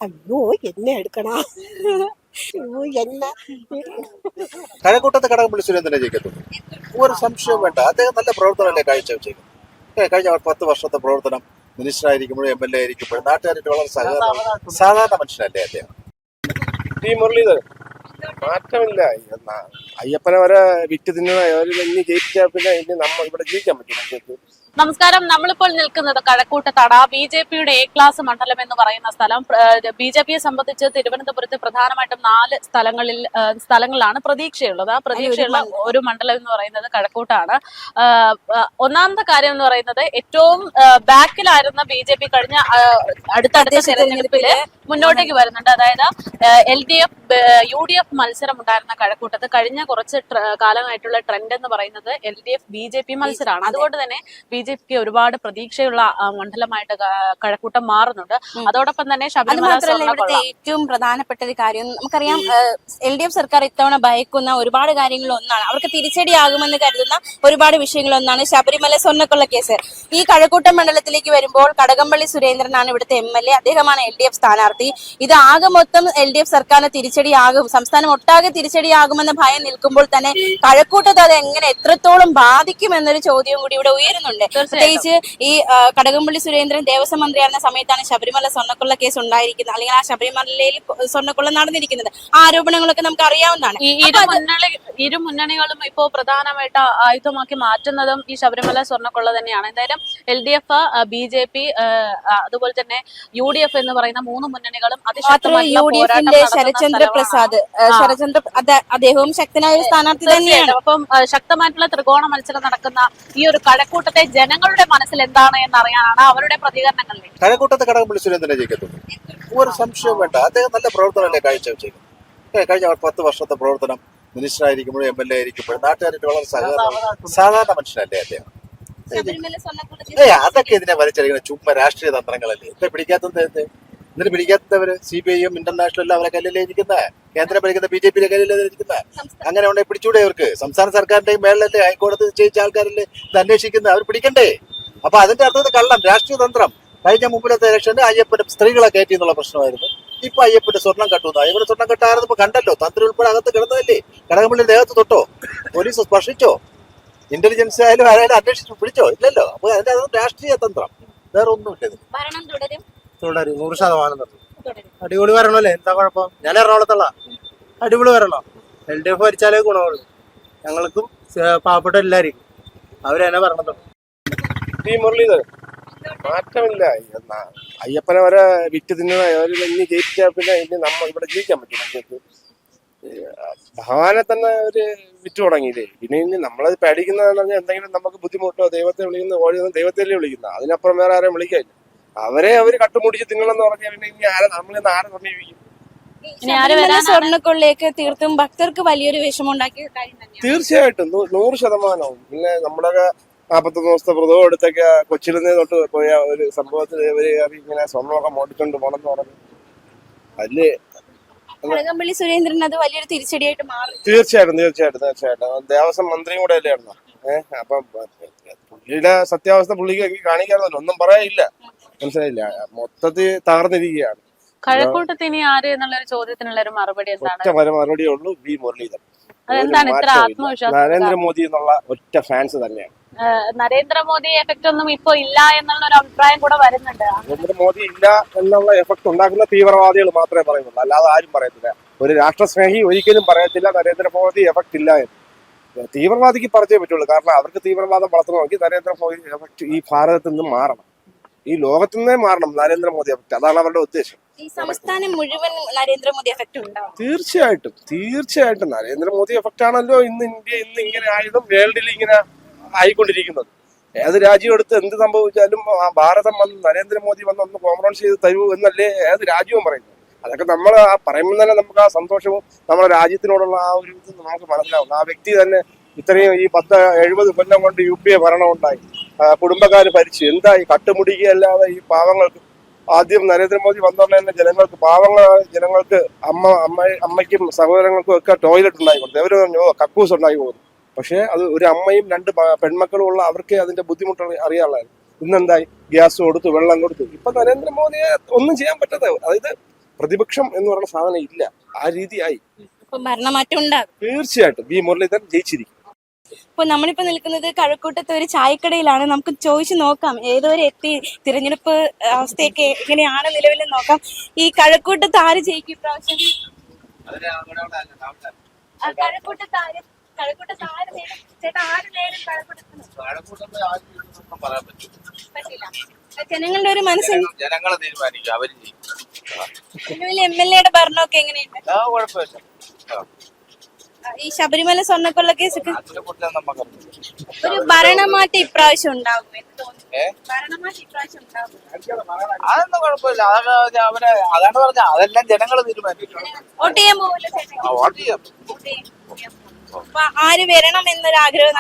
അയ്യോ എന്നെ എടുക്കണ അയ്യോ എന്നെ കഴക്കൂട്ടത്ത് കടകംപള്ളി സുരേന്ദ്രനെ ജയിക്കത്തുള്ളൂ. ഒരു സംശയവും വേണ്ട. അദ്ദേഹം നല്ല പ്രവർത്തനമല്ലേ കാഴ്ചവെച്ചേക്കുന്നത്. കഴിഞ്ഞ 10 വർഷത്തെ പ്രവർത്തനം, മിനിസ്റ്ററായിരിക്കുമ്പോഴും MLA ആയിരിക്കുമ്പോഴും നാട്ടുകാരുടെ വളരെ സാധാരണ മനുഷ്യനല്ലേ അദ്ദേഹം. ടി മുരളീധരൻ മാറ്റമില്ല. അയ്യപ്പനെ വരെ വിറ്റ് തിന്നുന്ന ഇനി ജയിച്ചാൽ പിന്നെ ഇനി നമ്മൾ ഇവിടെ ജീവിക്കാൻ പറ്റും. നമസ്കാരം. നമ്മളിപ്പോൾ നിൽക്കുന്നത് കഴക്കൂട്ടത്തട BJPയുടെ A ക്ലാസ് മണ്ഡലം എന്ന് പറയുന്ന സ്ഥലം. BJPയെ സംബന്ധിച്ച് തിരുവനന്തപുരത്ത് പ്രധാനമായിട്ടും 4 സ്ഥലങ്ങളിലാണ് പ്രതീക്ഷയുള്ളത്. ആ പ്രതീക്ഷയുള്ള ഒരു മണ്ഡലം എന്ന് പറയുന്നത് കഴക്കൂട്ടാണ്. ഒന്നാമത്തെ കാര്യം എന്ന് പറയുന്നത് ഏറ്റവും ബാക്കിലായിരുന്ന BJP കഴിഞ്ഞ അടുത്തടുത്ത തെരഞ്ഞെടുപ്പില് മുന്നോട്ടേക്ക് വരുന്നുണ്ട്. അതായത് LDF UDF മത്സരം ഉണ്ടായിരുന്ന കഴക്കൂട്ടത്ത് കഴിഞ്ഞ കുറച്ച് കാലമായിട്ടുള്ള ട്രെൻഡ് എന്ന് പറയുന്നത് LDF BJP മത്സരമാണ്. അതുകൊണ്ട് തന്നെ BJPക്ക് ഒരുപാട് പ്രതീക്ഷയുള്ള മണ്ഡലമായിട്ട് കഴക്കൂട്ടം മാറുന്നുണ്ട്. അതോടൊപ്പം തന്നെ ഇവിടുത്തെ ഏറ്റവും പ്രധാനപ്പെട്ട ഒരു കാര്യം നമുക്കറിയാം, LDF സർക്കാർ ഇത്തവണ ഭയക്കുന്ന ഒരുപാട് കാര്യങ്ങൾ ഒന്നാണ്, അവർക്ക് തിരിച്ചടിയാകുമെന്ന് കരുതുന്ന ഒരുപാട് വിഷയങ്ങൾ ഒന്നാണ് ശബരിമല സ്വർണ്ണക്കൊള്ള കേസ്. ഈ കഴക്കൂട്ടം മണ്ഡലത്തിലേക്ക് വരുമ്പോൾ കടകംപള്ളി സുരേന്ദ്രനാണ് ഇവിടുത്തെ MLA, അദ്ദേഹമാണ് LDF സ്ഥാനാർത്ഥി. ഇത് ആകെ മൊത്തം LDF സർക്കാരിന് തിരിച്ചടിയാകും, സംസ്ഥാനം ഒട്ടാകെ തിരിച്ചടിയാകുമെന്ന ഭയം നിൽക്കുമ്പോൾ തന്നെ കഴക്കൂട്ടത്ത് അത് എങ്ങനെ എത്രത്തോളം ബാധിക്കുമെന്നൊരു ചോദ്യവും കൂടി ഇവിടെ ഉയരുന്നുണ്ട്. പ്രത്യേകിച്ച് ഈ കടകംപള്ളി സുരേന്ദ്രൻ ദേവസ്വം മന്ത്രിയായിരുന്ന സമയത്താണ് ശബരിമല സ്വർണ്ണക്കൊള്ള കേസ് ഉണ്ടായിരിക്കുന്നത്, അല്ലെങ്കിൽ ആ ശബരിമലയിൽ സ്വർണ്ണക്കൊള്ള നടന്നിരിക്കുന്നത്. ആ ആരോപണങ്ങളൊക്കെ നമുക്ക് അറിയാവുന്നതാണ്. ഇരു മുന്നണികളും ഇപ്പോ പ്രധാനമായിട്ട് ആയുധമാക്കി മാറ്റുന്നതും ഈ ശബരിമല സ്വർണ്ണക്കൊള്ള തന്നെയാണ്. എന്തായാലും LDF BJP അതുപോലെ തന്നെ UDF എന്ന് പറയുന്ന 3 മുന്നണികളും UDFന്റെ ശരത്ചന്ദ്ര പ്രസാദ് അദ്ദേഹവും ശക്തനായ ഒരു സ്ഥാനാർത്ഥി തന്നെയാണ്. അപ്പം ശക്തമായിട്ടുള്ള ത്രികോണ മത്സരം നടക്കുന്ന ഈ ഒരു കഴക്കൂട്ടത്തെ ജനങ്ങളുടെ മനസ്സിൽ എന്താണ് എന്നറിയാനാണ് അവരുടെ പ്രതികരണങ്ങളിൽ. കഴക്കൂട്ടത്ത് കടകംപള്ളി സുരേന്ദ്രനെ ജയിക്കത്തുള്ളൂ. ഒരു സംശയവും വേണ്ട. അദ്ദേഹം നല്ല പ്രവർത്തനമല്ലേ കാഴ്ചവെച്ചേക്കുന്നത്. കഴിഞ്ഞ 10 വർഷത്തെ പ്രവർത്തനം, മിനിസ്റ്ററായിരിക്കുമ്പോഴും MLA ആയിരിക്കുമ്പോഴും നാട്ടുകാരുടെ വളരെ സാധാരണ മനുഷ്യനല്ലേ അദ്ദേഹം. അതൊക്കെ ഇതിനെ വലിച്ചെടുക്കുന്ന ചുമ്മാ രാഷ്ട്രീയ തന്ത്രങ്ങളല്ലേ. എന്താ പിടിക്കാത്തത്? എന്നിട്ട് പിടിക്കാത്തവര് CPIയും ഇന്റർനാഷണൽ എല്ലാം അവരെ കല്ലിലേ ഇരിക്കുന്ന, കേന്ദ്രം ഭരിക്കുന്ന BJPയിലെ കല്ലിലേ ഇരിക്കുന്ന. അങ്ങനെ ഉണ്ടെങ്കിൽ പിടിച്ചൂടെ അവർക്ക്? സംസ്ഥാന സർക്കാരിന്റെയും മേളിലല്ലേ, ഹൈക്കോടതി നിശ്ചയിച്ച ആൾക്കാരല്ലേ ഇത് അന്വേഷിക്കുന്നത്, അവർ പിടിക്കണ്ടേ? അപ്പൊ അതിന്റെ അർത്ഥത്തിൽ കള്ളം, രാഷ്ട്രീയ തന്ത്രം. കഴിഞ്ഞ മുമ്പിലത്തെ ഇലക്ഷന് അയ്യപ്പന്റെ സ്ത്രീകളെ കയറ്റി എന്നുള്ള പ്രശ്നമായിരുന്നു. ഇപ്പൊ അയ്യപ്പന്റെ സ്വർണം കട്ടുന്നു. അയ്യപ്പന്റെ സ്വർണം കെട്ടാരെന്ന് ഇപ്പൊ കണ്ടല്ലോ. തന്ത്രി ഉൾപ്പെടെ അകത്ത് കിടന്നതല്ലേ. കടകംപള്ളി ദേഹത്ത് തൊട്ടോ? പോലീസ് സ്പർശിച്ചോ? ഇന്റലിജൻസ് ആയാലും ആരായാലും അന്വേഷിച്ചു പിടിച്ചോ? ഇല്ലല്ലോ. അപ്പൊ അതിന്റെ രാഷ്ട്രീയ തന്ത്രം, വേറെ ഒന്നുമില്ല. തുടരും 100% അടിപൊളി വരണല്ലേ. എന്താ കുഴപ്പം? ഞാൻ എറണാകുളത്തുള്ള അടിപൊളി വരണോ. LDF ഭരിച്ചാലേ ഗുണമുള്ളൂ ഞങ്ങൾക്കും പാവപ്പെട്ട എല്ലാവർക്കും. അവരെന്നെ പറഞ്ഞത്. ടി മുരളീധരൻ മാറ്റമില്ല. അയ്യപ്പനെ വരെ വിറ്റ് തിന്നുന്ന ഇനി ജയിച്ചാൽ പിന്നെ ഇനി നമ്മൾ ഇവിടെ ജീവിക്കാൻ പറ്റും. ഭഗവാനെ തന്നെ ഒരു വിറ്റ് തുടങ്ങിയില്ലേ. പിന്നെ ഇനി നമ്മളത് പേടിക്കുന്നതെന്ന് പറഞ്ഞാൽ എന്തെങ്കിലും നമുക്ക് ബുദ്ധിമുട്ടോ, ദൈവത്തെ വിളിക്കുന്ന ഓടി ദൈവത്തെയല്ലേ വിളിക്കുന്നത്, അതിനപ്പുറം വേറെ ആരെയും വിളിക്കാനില്ല. അവര് കട്ടുമുടിച്ച് തിന്നണമെന്ന് പറഞ്ഞാൽ പിന്നെ ഇനി നമ്മളിന്ന് ആരെ സമീപിക്കും? സ്വർണ്ണക്കൊള്ളയൊക്കെ തീർത്തും ഭക്തർക്ക് വലിയൊരു വിഷമമുണ്ടാക്കി. തീർച്ചയായിട്ടും 100%. പിന്നെ നമ്മളൊക്കെ 41 ദിവസത്തെ വ്രതം എടുത്തൊക്കെ കൊച്ചിയിൽ നിന്ന് തൊട്ട് പോയ ഒരു സംഭവത്തിൽ ഇവര് ഇങ്ങനെ സ്വർണ്ണമൊക്കെ മോട്ടിക്കൊണ്ട് പോണെന്ന് പറഞ്ഞു. അതില് കടകംപള്ളി സുരേന്ദ്രൻ അത് വലിയൊരു തിരിച്ചടിയായിട്ട് മാറും. തീർച്ചയായിട്ടും. ദേവസ്വം മന്ത്രിയും കൂടെ അല്ലേ ആയിരുന്നു. അപ്പം പുള്ളിയുടെ സത്യാവസ്ഥ പുള്ളിക്ക് കാണിക്കാറുണ്ടല്ലോ, ഒന്നും പറയാനില്ല. മനസ്സിലായില്ല, മൊത്തത്തിൽ തകർന്നിരിക്കുകയാണ്. കഴക്കൂട്ടത്ത് ഇനി ആര് എന്നുള്ള ഒരു ചോദ്യത്തിനുള്ള ഒരു മറുപടി എന്താണ്? മറുപടിയേ ഉള്ളൂ, വി മുരളീധരൻ. അതെന്താണ് ഇത്ര ആത്മവിശ്വാസം? നരേന്ദ്രമോദി എന്നുള്ള ഒറ്റ ഫാൻസ് തന്നെയാണ്. നരേന്ദ്രമോദി എഫക്ട് ഒന്നും ഇപ്പൊ ഇല്ല എന്നുള്ള ഒരു അഭിപ്രായം കൂടെ വരുന്നുണ്ട്. നരേന്ദ്രമോദി ഇല്ല എന്നുള്ള എഫക്ട് ഉണ്ടാക്കുന്ന തീവ്രവാദികൾ മാത്രമേ പറയുന്നുള്ളൂ, അല്ലാതെ ആരും പറയത്തില്ല. ഒരു രാഷ്ട്രസ്നേഹി ഒരിക്കലും പറയത്തില്ല നരേന്ദ്രമോദി എഫക്ട് ഇല്ല എന്ന്. തീവ്രവാദിക്ക് പറഞ്ഞേ പറ്റുള്ളൂ. കാരണം അവർക്ക് തീവ്രവാദം വളർത്തണമെങ്കിൽ നരേന്ദ്രമോദി എഫക്ട് ഈ ഭാരതത്തിൽ നിന്ന് മാറണം, ഈ ലോകത്തിൽ നിന്നേ മാറണം നരേന്ദ്രമോദി എഫക്ട്. അതാണ് അവരുടെ ഉദ്ദേശം. ഈ സംസ്ഥാനം മുഴുവൻ നരേന്ദ്രമോദി എഫക്ട് ഉണ്ടാവും. തീർച്ചയായിട്ടും നരേന്ദ്രമോദി എഫക്ട് ആണല്ലോ ഇന്ന് ഇന്ത്യ ഇങ്ങനെ ആയതും വേൾഡിൽ ഇങ്ങനെ ആയിക്കൊണ്ടിരിക്കുന്നത്. ഏത് രാജ്യം എടുത്ത് എന്ത് സംഭവിച്ചാലും ഭാരതം വന്ന് നരേന്ദ്രമോദി വന്ന് ഒന്ന് കോംപ്രമൈസ് ചെയ്ത് തരൂ എന്നല്ലേ ഏത് രാജ്യവും പറയുന്നത്. അതൊക്കെ നമ്മൾ പറയുമ്പോൾ തന്നെ നമുക്ക് ആ സന്തോഷവും നമ്മുടെ രാജ്യത്തിനോടുള്ള ആ ഒരു ഇത് നമുക്ക് മനസ്സിലാവും. ആ വ്യക്തി തന്നെ ഇത്രയും ഈ 70 കൊല്ലം കൊണ്ട് UPA ഭരണം ഉണ്ടായി, കുടുംബക്കാര് ഭരിച്ചു, എന്തായി? കട്ടുമുടിക്കുകയല്ലാതെ ഈ പാവങ്ങൾക്ക്. ആദ്യം നരേന്ദ്രമോദി വന്നോണ്ടേ ജനങ്ങൾക്ക്, പാവങ്ങളായ ജനങ്ങൾക്ക്, അമ്മയ്ക്കും സഹോദരങ്ങൾക്കും ഒക്കെ ടോയ്ലറ്റ് ഉണ്ടായി കൊടുത്തു. അവര് കക്കൂസ് ഉണ്ടായി പോകുന്നു. പക്ഷെ അത് ഒരു അമ്മയും 2 പെൺമക്കളും ഉള്ള അവർക്ക് അതിന്റെ ബുദ്ധിമുട്ട് അറിയാനുള്ളായിരുന്നു. ഇന്നെന്തായി? ഗ്യാസ് കൊടുത്തു, വെള്ളം കൊടുത്തു. ഇപ്പൊ നരേന്ദ്രമോദിയെ ഒന്നും ചെയ്യാൻ പറ്റാത്ത, അതായത് പ്രതിപക്ഷം എന്ന് പറയുന്ന സാധനം ഇല്ല. ആ രീതിയായി. അപ്പൊ ഭരണമാറ്റം ഉണ്ടാകും തീർച്ചയായിട്ടും വി മുരളീധരൻ ജയിച്ചിരിക്കും. ഇപ്പൊ നമ്മളിപ്പോ നിൽക്കുന്നത് കഴക്കൂട്ടത്തെ ഒരു ചായക്കടയിലാണ്. നമുക്ക് ചോദിച്ചു നോക്കാം ഏതുവരെ എത്തി, തിരഞ്ഞെടുപ്പ് അവസ്ഥയൊക്കെ എങ്ങനെയാണ് നിലവിൽ നോക്കാം. ഈ കഴക്കൂട്ടത്ത് ആര് ജയിക്കും ഇപ്രാവശ്യം? കഴക്കൂട്ടത്ത് ആര് നേടും? ചേട്ടാ ആര് നേടും കഴക്കൂട്ടത്തിന്? പറ്റില്ല. ജനങ്ങളുടെ ഒരു മനസ്സിൽ ജനങ്ങളെ തീരുമാനിക്കും, അവര് ചെയ്യും. നിലവിൽ MLA-യുടെ ഭരണമൊക്കെ എങ്ങനെയുണ്ട്? കുഴപ്പമില്ല. ഈ ശബരിമല സ്വർണ്ണക്കൊള്ള കേസൊക്കെ അതിനെക്കുറിച്ച് നമുക്കറിയില്ല. ഒരു ഭരണമാറ്റം ഇപ്രാവശ്യം ഉണ്ടാകും എന്ന് തോന്നുന്നു. ഭരണമാറ്റം ഇപ്രാവശ്യം ഉണ്ടാകും. അതൊന്നും കുഴപ്പമില്ല. അതാണ് പറഞ്ഞ അതെല്ലാം ജനങ്ങൾ തീരുമാനിക്കും. വോട്ട് ചെയ്യാൻ പോകില്ല ചേട്ടൻ? വോട്ട് ചെയ്യാം. അപ്പൊ ആര് വരണം എന്നൊരു ആഗ്രഹം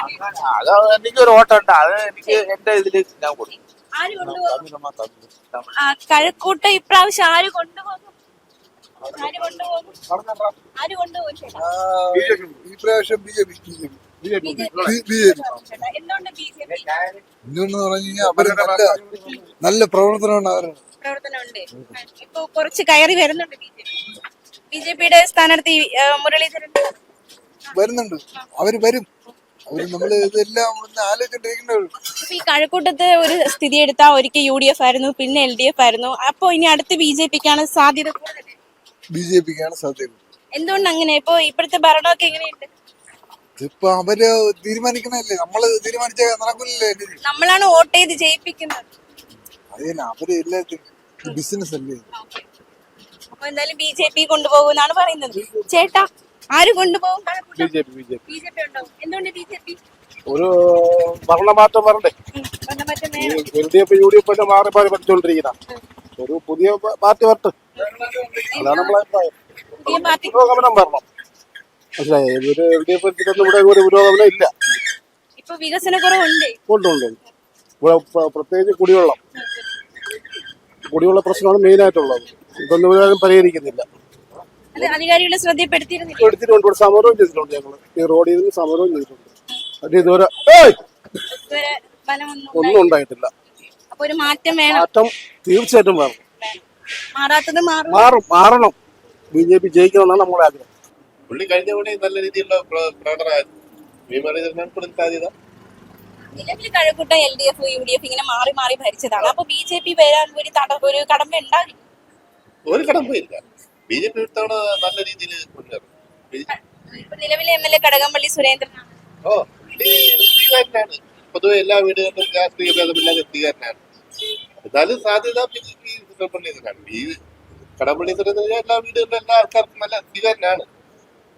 അത് എനിക്കൊരു വോട്ടുണ്ട്. അത് എനിക്ക് എന്റെ ഇതിൽ ഞാൻ കൊടുക്കും. ആര് കൊണ്ടുപോകും? കഴക്കൂട്ടം ഇപ്രാവശ്യം ആര് കൊണ്ടുപോകും? ആര് കൊണ്ടുപോകും? ആര് കൊണ്ടുപോകും ചേട്ടാ? ഇപ്രാവശ്യം BJP. എന്തുകൊണ്ട് BJP? എന്തുകൊണ്ടെന്ന് പറഞ്ഞു കഴിഞ്ഞാൽ അവര് നല്ല പ്രവർത്തനമാണ് അവരുടെ. പ്രവർത്തനമുണ്ട്. ഇപ്പൊ കുറച്ച് കയറി വരുന്നുണ്ട് BJP-യുടെ സ്ഥാനാർത്ഥി മുരളീധരൻ വരുന്നുണ്ട്. അവര് വരും. അവര് നമ്മള് ഇതെല്ലാം ഒന്ന് ആലോചിച്ചിട്ടിരിക്കുന്നുള്ളൂ. ഈ കഴക്കൂട്ടത്ത് ഒരു സ്ഥിതി എടുത്താൽ ഒരിക്കൽ UDF ആയിരുന്നു, പിന്നെ LDF ആയിരുന്നു. അപ്പൊ ഇനി അടുത്ത് BJP-ക്കാണ് സാധ്യത കൂടുതൽ. BJP-ക്കാണ് സാധ്യത. എന്തുകൊണ്ട് അങ്ങനെ? ഇപ്പൊ ഇപ്പോഴത്തെ ഭരണമൊക്കെ എങ്ങനെയുണ്ട്? ഇപ്പൊ അവര് തീരുമാനിക്കണല്ലേ, നമ്മള് തീരുമാനിച്ച നടക്കില്ലല്ലേ. നമ്മളാണ് വോട്ട് ചെയ്ത് ജയിപ്പിക്കുന്നത്. അതല്ല, അവര് എല്ലാത്തിനും ബിസിനസ് അല്ലേ. അപ്പൊ എന്തായാലും BJP കൊണ്ടുപോകുമെന്നാണ് പറയുന്നത്. ചേട്ടാ ആര് കൊണ്ടുപോകും? BJP ഉണ്ടാവും. എന്തുകൊണ്ട് BJP? ഒരു ഭരണമാറ്റം വരണ്ടേ? ഭരണമാറ്റം വേണം. LDF UDF മാറി മാറി പഠിച്ചുകൊണ്ടിരിക്കുന്ന ഒരു പുതിയ പാർട്ടി വരട്ടെ. അതാണ് നമ്മളെ അഭിപ്രായം. പുതിയ പാർട്ടി പുരോഗമനം വരണം. മനസ്സിലായോ? ഒരു LDF ഇവിടെ ഒരു പുരോഗമനം ഇല്ല. ഇപ്പൊ വികസന കുറവുണ്ട്. ഉണ്ട്. ഇവിടെ പ്രത്യേകിച്ച് കുടിവെള്ള പ്രശ്നമാണ് മെയിൻ ആയിട്ടുള്ളത്. ഇതൊന്നും ഇവരാരും പരിഹരിക്കുന്നില്ല. അത് അധികാരികളുടെ ശ്രദ്ധപ്പെടുത്തിയിരുന്നില്ല. എടുത്തിട്ടുണ്ട്. ഇവിടെ സമരവും ചെയ്തിട്ടുണ്ട്. ഞങ്ങള് ഈ റോഡിൽ നിന്ന് സമരവും ചെയ്തിട്ടുണ്ട്. പക്ഷേ ഇതുവരെ ഇതുവരെ ഫലമൊന്നും ഒന്നും ഉണ്ടായിട്ടില്ല. അപ്പൊ ഒരു മാറ്റം വേണം. മാറ്റം തീർച്ചയായിട്ടും വേണം. മാറാത്തത് മാറണം. BJP ജയിക്കണമെന്നാണ് നമ്മുടെ ആഗ്രഹം. പുള്ളി കഴിഞ്ഞ കൂടി നല്ല രീതിയിലുള്ള പ്രകടനമായിരുന്നു. സാധ്യത നിലവിൽ കഴക്കൂട്ടം LDF UDF ഇങ്ങനെ മാറി മാറി ഭരിച്ചതാണ്. അപ്പൊ BJP വരാൻ ഒരു കടമ്പ ഉണ്ടാകും. ഒരു കടമ്പയില്ല. BJP ഇത്തവണ നല്ല രീതിയിൽ മുന്നേറും. ഇപ്പൊ നിലവിലെ MLA കടകംപള്ളി സുരേന്ദ്രനാണ്. എത്തിക്കാരനാണ്. പൊതുവെ എല്ലാ വീടുകളിലും രാഷ്ട്രീയ ഭേദമില്ലാതെ എത്തിക്കാരനാണ്. എന്നാലും സാധ്യത BJP കടകംപള്ളീധരനാണ്. ഈ കടകംപള്ളീധരൻ എല്ലാ വീടുകളിലും എല്ലാ ആൾക്കാർക്കും നല്ല എത്തിക്കാരനാണ്.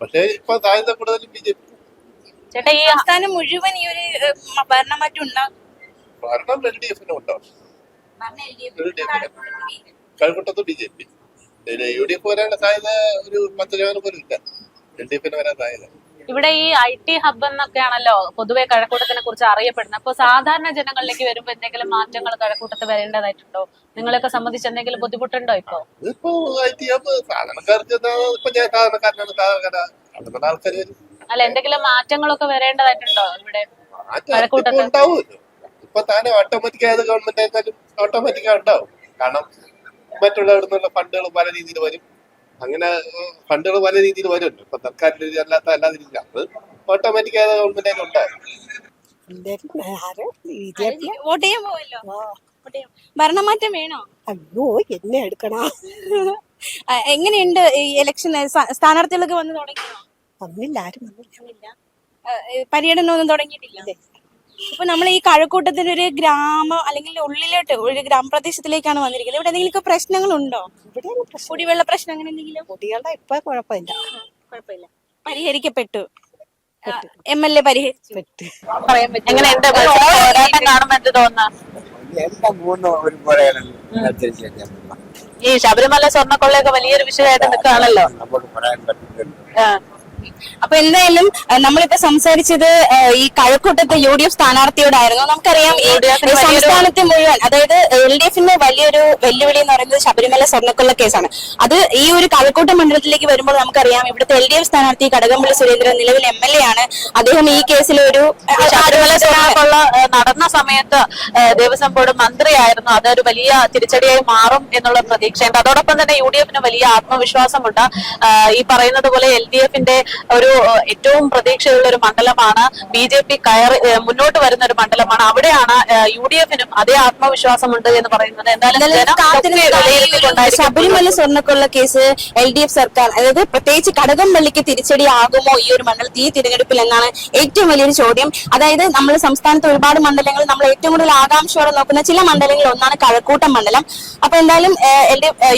പക്ഷേ ഇപ്പൊ സാധ്യത കൂടുതലും BJP. ചേട്ടാ ഈ സംസ്ഥാനം മുഴുവൻ ഈ ഒരു ഭരണമാറ്റം ഉണ്ടാകും. ഭരണം LDF-നും ഉണ്ടാവും. കഴക്കൂട്ടത്ത് BJP. UDF വരാനുള്ള സാധ്യത ഒരു 10% പോലും ഇല്ല. LDF-ന് വരാൻ സാധ്യത. ഇവിടെ ഈ IT ഹബ് എന്നൊക്കെയാണല്ലോ പൊതുവെ കഴക്കൂട്ടത്തിനെ കുറിച്ച് അറിയപ്പെടുന്നത്. അപ്പൊ സാധാരണ ജനങ്ങളിലേക്ക് വരുമ്പോ എന്തെങ്കിലും മാറ്റങ്ങൾ കഴക്കൂട്ടത്ത് വരേണ്ടതായിട്ടുണ്ടോ? നിങ്ങളെയൊക്കെ സംബന്ധിച്ച് എന്തെങ്കിലും ബുദ്ധിമുട്ടുണ്ടോ ഇപ്പൊ? ഇപ്പൊ IT ഹബ് സാധാരണക്കാർക്ക് ഇപ്പൊ ഞാൻ സാധാരണക്കാരനാണ്. ആൾക്കാർ വരും. അല്ല, എന്തെങ്കിലും മാറ്റങ്ങളൊക്കെ വരേണ്ടതായിട്ടുണ്ടോ ഇവിടെ കഴക്കൂട്ടത്ത്? ഉണ്ടാവുമല്ലോ. ഇപ്പൊ താനെ ഓട്ടോമാറ്റിക്കായത് ഗവൺമെന്റ് ആയാലും ഓട്ടോമാറ്റിക്കാ ഉണ്ടാവും. കാരണം മറ്റുള്ളവിടെ നിന്നുള്ള ഫണ്ടുകൾ പല രീതിയിൽ വരും. അങ്ങനെ ഫണ്ടുകൾ പല രീതിയിൽ വരുമല്ലോ. ഇപ്പൊ സർക്കാർ അല്ലാത്ത എല്ലാ രീതിയിലും അത് ഓട്ടോമാറ്റിക്കായത് ഗവൺമെന്റ് ആയാലും ഉണ്ടാവും. വോട്ട് ചെയ്യാൻ പോവല്ലോ. ഭരണമാറ്റം വേണോ? അയ്യോ എന്നെ എടുക്കണ. എങ്ങനെയുണ്ട് ഈ ഇലക്ഷൻ? സ്ഥാനാർത്ഥികളൊക്കെ വന്ന് തുടങ്ങിയോ? വന്നില്ല, ആരും വന്നില്ല. പര്യടനം ഒന്നും തുടങ്ങിയിട്ടില്ല. ഇപ്പൊ നമ്മൾ ഈ കഴക്കൂട്ടത്തിന്റെ ഒരു ഗ്രാമം അല്ലെങ്കിൽ ഉള്ളിലോട്ട് ഒരു ഗ്രാമപ്രദേശത്തിലേക്കാണ് വന്നിരിക്കുന്നത്. ഇവിടെ എന്തെങ്കിലും പ്രശ്നങ്ങളുണ്ടോ? കുടിവെള്ള പ്രശ്നം അങ്ങനെ എന്തെങ്കിലും? കുട്ടികളുടെ ഇപ്പൊ കുഴപ്പമില്ല. പരിഹരിക്കപ്പെട്ടു. MLA പരിഹരിച്ചു. പറയാൻ പറ്റും. എങ്ങനെയുണ്ട് പോരാട്ടം കാണുമ്പോ എന്ത് തോന്നുന്നു? ഈ ശബരിമല സ്വർണ്ണക്കൊള്ളയൊക്കെ വലിയൊരു വിഷയമായിട്ട് നിൽക്കുകയാണല്ലോ. അപ്പൊ എന്തായാലും നമ്മളിപ്പോ സംസാരിച്ചത് ഈ കഴക്കൂട്ടത്തെ UDF സ്ഥാനാർത്ഥിയോടായിരുന്നു. നമുക്കറിയാം ഈ സംസ്ഥാനത്തെ മുഴുവൻ, അതായത് LDFന്റെ വലിയൊരു വെല്ലുവിളി എന്ന് പറയുന്നത് ശബരിമല സ്വർണ്ണക്കൊള്ള കേസാണ്. അത് ഈ ഒരു കഴക്കൂട്ടം മണ്ഡലത്തിലേക്ക് വരുമ്പോൾ നമുക്കറിയാം ഇവിടുത്തെ LDF സ്ഥാനാർത്ഥി കടകംപള്ളി സുരേന്ദ്രൻ നിലവിൽ MLA ആണ്. അദ്ദേഹം ഈ കേസിൽ ഒരു ശബരിമല സ്വർണ്ണക്കൊള്ള നടന്ന സമയത്ത് ദേവസ്വം ബോർഡ് മന്ത്രിയായിരുന്നു. അതൊരു വലിയ തിരിച്ചടിയായി മാറും എന്നുള്ള പ്രതീക്ഷയുണ്ട്. അതോടൊപ്പം തന്നെ UDFന് വലിയ ആത്മവിശ്വാസമുണ്ട്. ഈ പറയുന്നത് പോലെ LDFന്റെ ഒരു ഏറ്റവും പ്രതീക്ഷയുള്ള ഒരു മണ്ഡലമാണ്. BJP മുന്നോട്ട് വരുന്ന ഒരു മണ്ഡലമാണ്. അവിടെയാണ് UDFനും അതേ ആത്മവിശ്വാസമുണ്ട് എന്ന് പറയുന്നത്. ശബരിമല സ്വർണ്ണക്കൊള്ള കേസ് LDF സർക്കാർ, അതായത് പ്രത്യേകിച്ച് കടകംപള്ളിക്ക് തിരിച്ചടിയാകുമോ ഈ ഒരു മണ്ഡലത്തിൽ ഈ തിരഞ്ഞെടുപ്പിൽ എന്നാണ് ഏറ്റവും വലിയൊരു ചോദ്യം. അതായത് നമ്മൾ സംസ്ഥാനത്ത് ഒരുപാട് മണ്ഡലങ്ങൾ നമ്മൾ ഏറ്റവും കൂടുതൽ ആകാംക്ഷയോടെ നോക്കുന്ന ചില മണ്ഡലങ്ങളിൽ ഒന്നാണ് കഴക്കൂട്ടം മണ്ഡലം. അപ്പൊ എന്തായാലും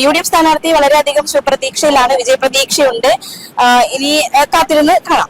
UDF സ്ഥാനാർത്ഥി വളരെയധികം സുപ്രതീക്ഷയിലാണ്, വിജയപ്രതീക്ഷയുണ്ട്. ഇനി കാത്തിരുന്ന് കാണാം.